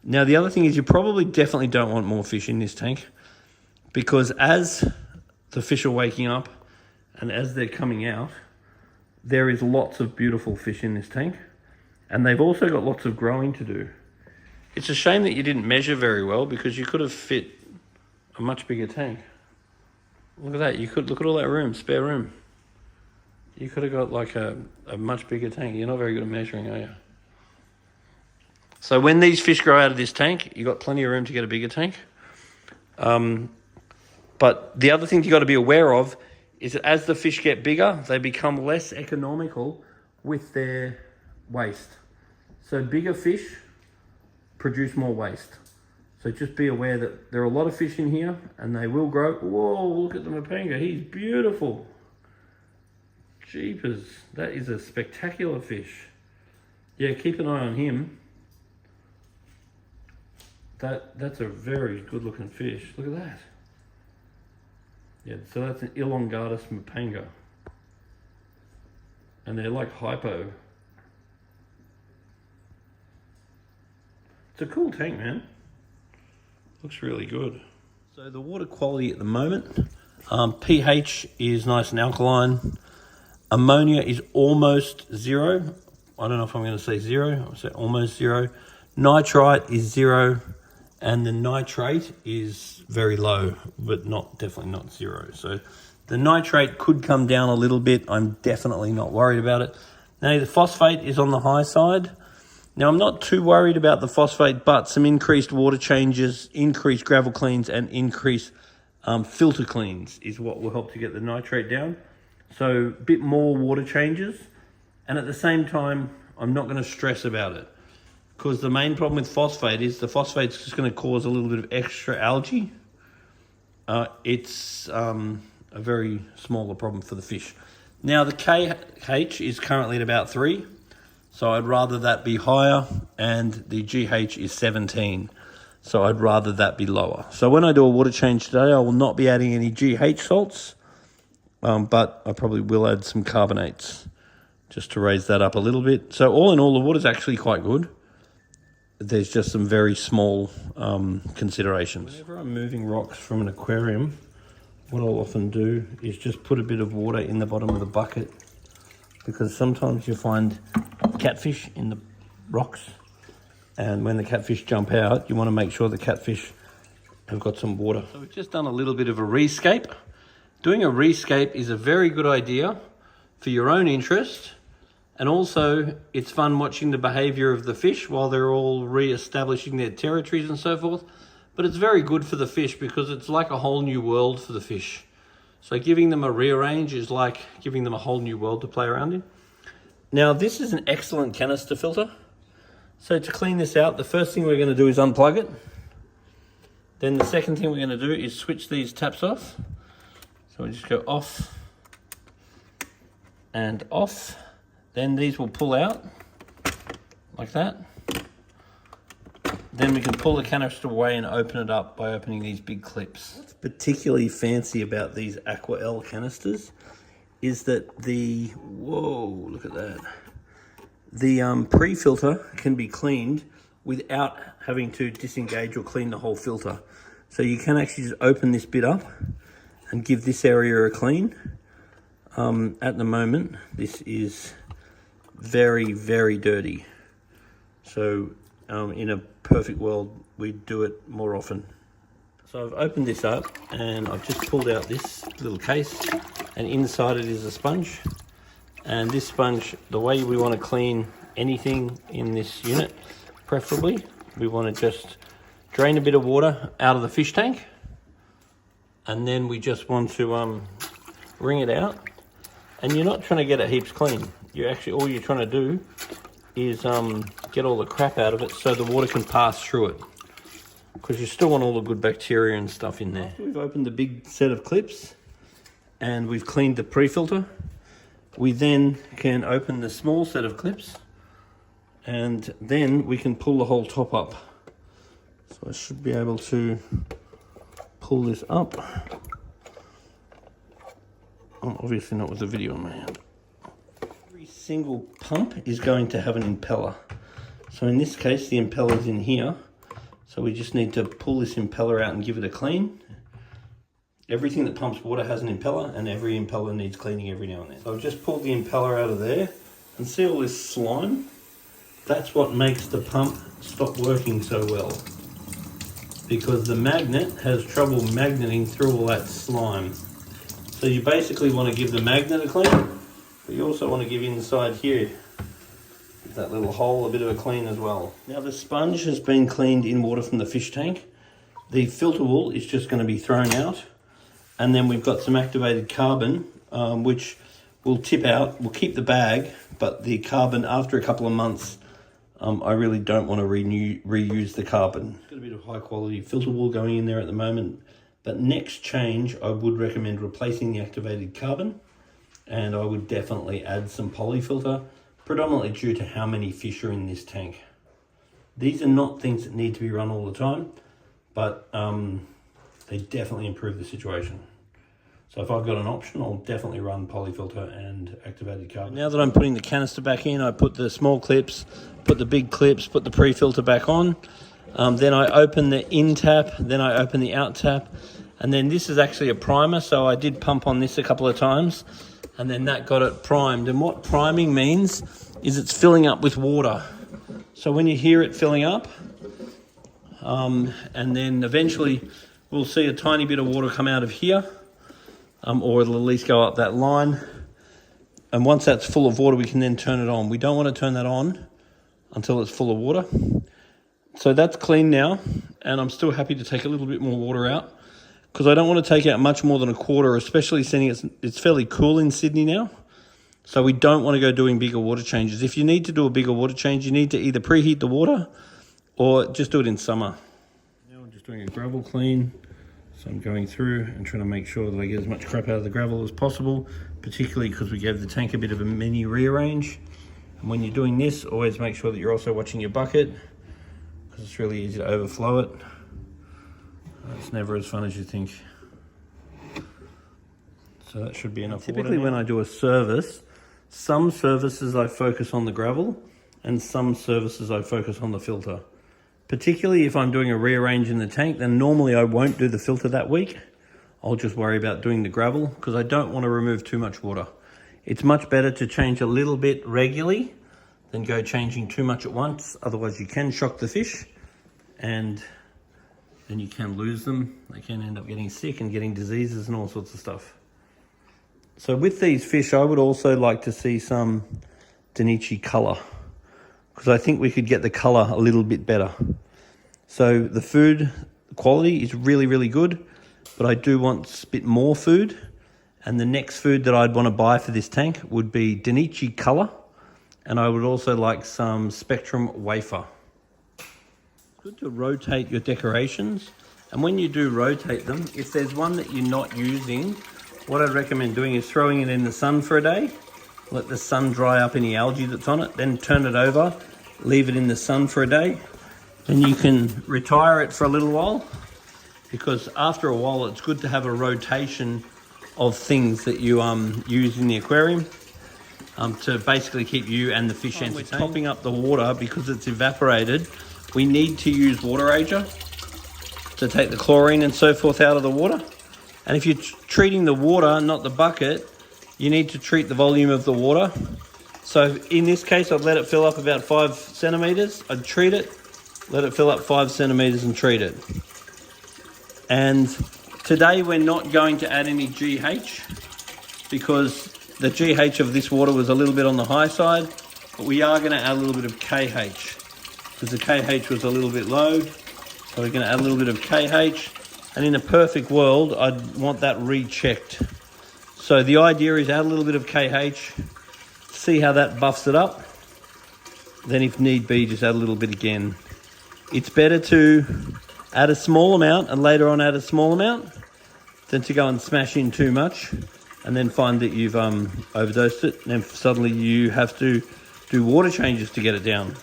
Now, the other thing is you probably definitely don't want more fish in this tank, because as the fish are waking up and as they're coming out, there is lots of beautiful fish in this tank, and they've also got lots of growing to do. It's a shame that you didn't measure very well, because you could have fit a much bigger tank. Look at that. You could look at all that room, spare room. You could have got like a much bigger tank. You're not very good at measuring, are you? So when these fish grow out of this tank, you've got plenty of room to get a bigger tank. But the other thing you got to be aware of is that as the fish get bigger, they become less economical with their waste. So bigger fish produce more waste. So just be aware that there are a lot of fish in here and they will grow. Whoa, look at the Mapanga. He's beautiful. Jeepers, that is a spectacular fish. Yeah, keep an eye on him. That's a very good looking fish. Look at that. Yeah, so that's an elongatus Mapanga. And they're like hypo. It's a cool tank, man. Looks really good. So the water quality at the moment, pH is nice and alkaline. Ammonia is almost 0. I don't know if I'm going to say 0. I'll say almost 0. Nitrite is 0. And the nitrate is very low, but definitely not 0. So the nitrate could come down a little bit. I'm definitely not worried about it. Now the phosphate is on the high side. Now I'm not too worried about the phosphate, but some increased water changes, increased gravel cleans, and increased filter cleans is what will help to get the nitrate down. So a bit more water changes. And at the same time, I'm not going to stress about it, because the main problem with phosphate is the phosphate's just going to cause a little bit of extra algae. It's a very smaller problem for the fish. Now the KH is currently at about 3, so I'd rather that be higher, and the GH is 17, so I'd rather that be lower. So when I do a water change today, I will not be adding any GH salts, but I probably will add some carbonates just to raise that up a little bit. So all in all, the water's actually quite good. There's just some very small considerations. Whenever I'm moving rocks from an aquarium, what I'll often do is just put a bit of water in the bottom of the bucket, because sometimes you find catfish in the rocks, and when the catfish jump out, you want to make sure the catfish have got some water. So we've just done a little bit of a rescape. Doing a rescape is a very good idea for your own interest. And also, it's fun watching the behavior of the fish while they're all re-establishing their territories and so forth. But it's very good for the fish, because it's like a whole new world for the fish. So giving them a rearrange is like giving them a whole new world to play around in. Now, this is an excellent canister filter. So to clean this out, the first thing we're going to do is unplug it. Then the second thing we're going to do is switch these taps off. So we just go off and off. Then these will pull out like that. Then we can pull the canister away and open it up by opening these big clips. What's particularly fancy about these Aquael canisters is that whoa, look at that. The pre-filter can be cleaned without having to disengage or clean the whole filter. So you can actually just open this bit up and give this area a clean. At the moment, this is very, very dirty. So in a perfect world, we'd do it more often. So I've opened this up and I've just pulled out this little case, and inside it is a sponge. And this sponge, the way we want to clean anything in this unit, preferably, we want to just drain a bit of water out of the fish tank, and then we just want to wring it out. And you're not trying to get it heaps clean. All you're trying to do is get all the crap out of it so the water can pass through it, because you still want all the good bacteria and stuff in there. After we've opened the big set of clips and we've cleaned the pre-filter, we then can open the small set of clips, and then we can pull the whole top up. So I should be able to pull this up. I'm obviously not with the video in my hand. Every single pump is going to have an impeller. So in this case, the impeller's in here. So we just need to pull this impeller out and give it a clean. Everything that pumps water has an impeller, and every impeller needs cleaning every now and then. So I've just pulled the impeller out of there, and see all this slime? That's what makes the pump stop working so well, because the magnet has trouble magneting through all that slime. So you basically want to give the magnet a clean, but you also want to give inside here, that little hole, a bit of a clean as well. Now the sponge has been cleaned in water from the fish tank. The filter wool is just going to be thrown out, and then we've got some activated carbon, which will tip out. We'll keep the bag, but the carbon, after a couple of months, I really don't want to reuse the carbon. Got a bit of high quality filter wool going in there at the moment, but next change I would recommend replacing the activated carbon, and I would definitely add some polyfilter, predominantly due to how many fish are in this tank. These are not things that need to be run all the time, but they definitely improve the situation. So if I've got an option, I'll definitely run polyfilter and activated carbon. Now that I'm putting the canister back in, I put the small clips, put the big clips, put the pre-filter back on. Then I open the in tap, then I open the out tap. And then this is actually a primer, so I did pump on this a couple of times, and then that got it primed. And what priming means is it's filling up with water. So when you hear it filling up, and then eventually we'll see a tiny bit of water come out of here, or it'll at least go up that line. And once that's full of water, we can then turn it on. We don't want to turn that on until it's full of water. So that's clean now, and I'm still happy to take a little bit more water out, because I don't want to take out much more than a quarter, especially seeing it's fairly cool in Sydney now. So we don't want to go doing bigger water changes. If you need to do a bigger water change, you need to either preheat the water or just do it in summer. Now I'm just doing a gravel clean. So I'm going through and trying to make sure that I get as much crap out of the gravel as possible, particularly because we gave the tank a bit of a mini rearrange. And when you're doing this, always make sure that you're also watching your bucket, because it's really easy to overflow it. It's never as fun as you think. So that should be enough. Typically when I do a service, some services I focus on the gravel and some services I focus on the filter. Particularly if I'm doing a rearrange in the tank, then normally I won't do the filter that week. I'll just worry about doing the gravel, because I don't want to remove too much water. It's much better to change a little bit regularly than go changing too much at once. Otherwise you can shock the fish, and then you can lose them. They can end up getting sick and getting diseases and all sorts of stuff. So with these fish, I would also like to see some Denichi color, because I think we could get the color a little bit better. So the food quality is really, really good, but I do want a bit more food. And the next food that I'd want to buy for this tank would be Denichi color. And I would also like some Spectrum wafer. It's good to rotate your decorations. And when you do rotate them, if there's one that you're not using, what I'd recommend doing is throwing it in the sun for a day. Let the sun dry up any algae that's on it, then turn it over, leave it in the sun for a day. Then you can retire it for a little while, because after a while it's good to have a rotation of things that you use in the aquarium to basically keep you and the fish entertained. We're topping up the water because it's evaporated. We need to use Waterager to take the chlorine and so forth out of the water. And if you're treating the water, not the bucket, you need to treat the volume of the water. So in this case, I'd let it fill up about 5 centimeters. I'd treat it, let it fill up 5 centimeters and treat it. And today we're not going to add any GH, because the GH of this water was a little bit on the high side, but we are going to add a little bit of KH, because the KH was a little bit low. So we're going to add a little bit of KH. And in a perfect world, I'd want that rechecked. So the idea is add a little bit of KH, see how that buffs it up. Then if need be, just add a little bit again. It's better to add a small amount and later on add a small amount than to go and smash in too much and then find that you've overdosed it, and then suddenly you have to do water changes to get it down.